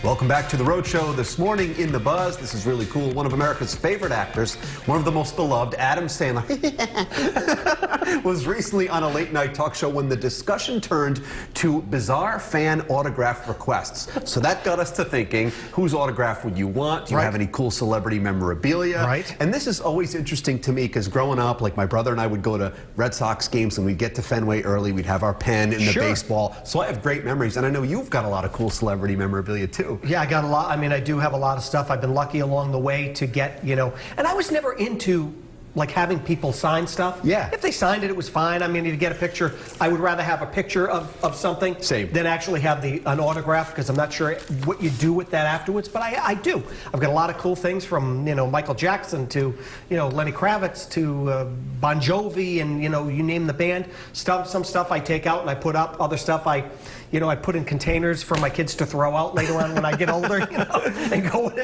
Welcome back to The Rhode Show. This morning in The Buzz, this is really cool. One of America's favorite actors, one of the most beloved, Adam Sandler, was recently on a late-night talk show when the discussion turned to bizarre fan autograph requests. So that got us to thinking, whose autograph would you want? Do you have any cool celebrity memorabilia? Right. And this is always interesting to me because growing up, like my brother and I would go to Red Sox games and we'd get to Fenway early. We'd have our pen in the baseball. So I have great memories. And I know you've got a lot of cool celebrity memorabilia too. Yeah, I got a lot. I mean, I do have a lot of stuff. I've been lucky along the way to get, and I was never into like having people sign stuff. Yeah. If they signed it, it was fine. I mean, to get a picture, I would rather have a picture of something than actually have an autograph, because I'm not sure what you do with that afterwards, but I do. I've got a lot of cool things from, Michael Jackson to, Lenny Kravitz to Bon Jovi and, you name the band. Some stuff I take out and I put up. Other stuff I put in containers for my kids to throw out later on when I get older, and go, what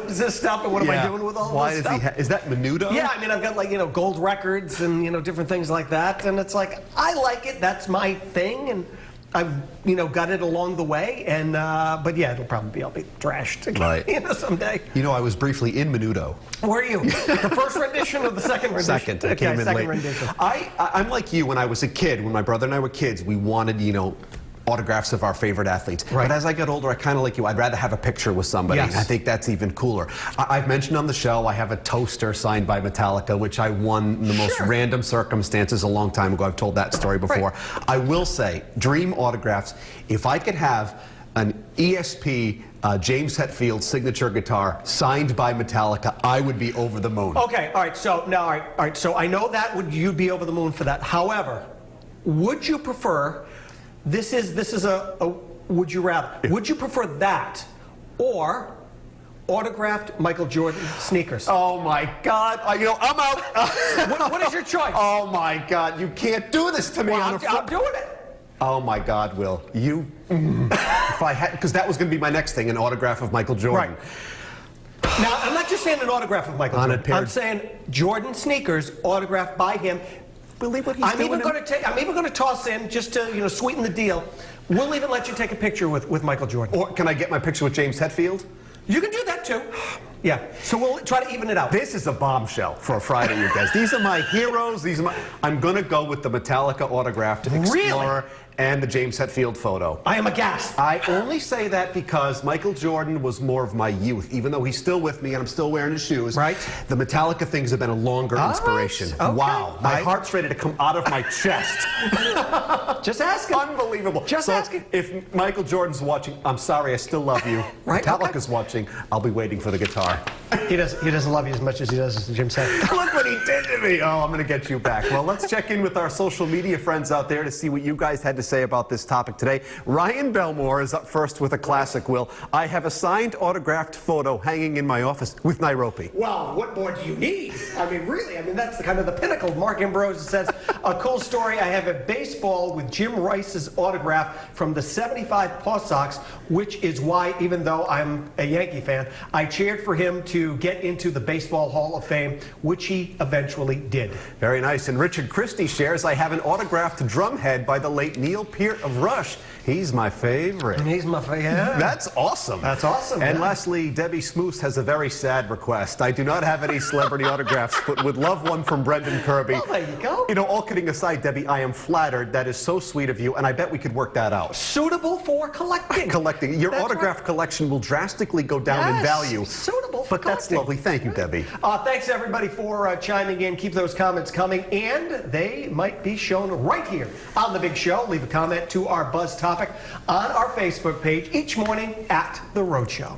is this stuff and what am I doing with all this stuff? Is that Menudo? Yeah, I mean, I've got like, gold records and, different things like that. And it's like, I like it. That's my thing. And I've, got it along the way. And, but yeah, I'll be trashed again, someday. I was briefly in Menudo. Were you? The first rendition or the second rendition? Second. I came in late. Rendition. I'm like you when I was a kid. When my brother and I were kids, we wanted, autographs of our favorite athletes. Right. But as I get older, I kind of like you. I'd rather have a picture with somebody. Yes. I think that's even cooler. I've mentioned on the show, I have a toaster signed by Metallica, which I won in the most random circumstances a long time ago. I've told that story before. I will say, dream autographs, if I could have an ESP James Hetfield signature guitar signed by Metallica, I would be over the moon. Okay, all right, so I know that you'd be over the moon for that. However, would you prefer, this is a would you rather? Would you prefer that or autographed Michael Jordan sneakers? Oh my God! I'm out. What is your choice? Oh my God! You can't do this to me on a. I'm doing it. Oh my God, Will, you? If I had, because that was going to be my next thing, an autograph of Michael Jordan. Right. Now, I'm not just saying an autograph of Michael Jordan. I'm saying Jordan sneakers autographed by him. Believe what he's I'm doing. I'm even going to toss in, just to sweeten the deal, we'll even let you take a picture with Michael Jordan. Or can I get my picture with James Hetfield? You can do that too. Yeah. So we'll try to even it out. This is a bombshell for a Friday, you guys. These are my heroes. I'm going to go with the Metallica autographed Explorer and the James Hetfield photo. I am aghast. I only say that because Michael Jordan was more of my youth, even though he's still with me and I'm still wearing his shoes. Right. The Metallica things have been a longer inspiration. Okay. Wow. My heart's ready to come out of my chest. Just asking. Unbelievable. Just asking. If Michael Jordan's watching, I'm sorry, I still love you. Metallica's watching, I'll be waiting for the guitar. He doesn't love you as much as he does Jim Hetfield. Look what he did to me. Oh, I'm going to get you back. Well, let's check in with our social media friends out there to see what you guys had to say about this topic today. Ryan Belmore is up first with a classic, Will. I have a signed autographed photo hanging in my office with Nairobi. Well, what more do you need? I mean, really, that's the kind of the pinnacle. Mark Ambrose says, a cool story. I have a baseball with Jim Rice's autograph from the '75 Paw Sox, which is why, even though I'm a Yankee fan, I cheered for him to get into the Baseball Hall of Fame, which he eventually did. Very nice. And Richard Christie shares, I have an autographed drumhead by the late Neil Peart of Rush. He's my favorite. He's my favorite. That's awesome. That's awesome. And lastly, Debbie Smoose has a very sad request. I do not have any celebrity autographs, but would love one from Brendan Kirby. Well, there you go. All kidding aside, Debbie, I am flattered. That is so sweet of you, and I bet we could work that out. Suitable for collecting. Collecting. Your autograph collection will drastically go down in value. Suitable for collecting. That's lovely. Thank you, Debbie. Thanks, everybody, for chiming in. Keep those comments coming, and they might be shown right here on The Big Show. Leave a comment to our Buzz topic on our Facebook page each morning at The Rhode Show.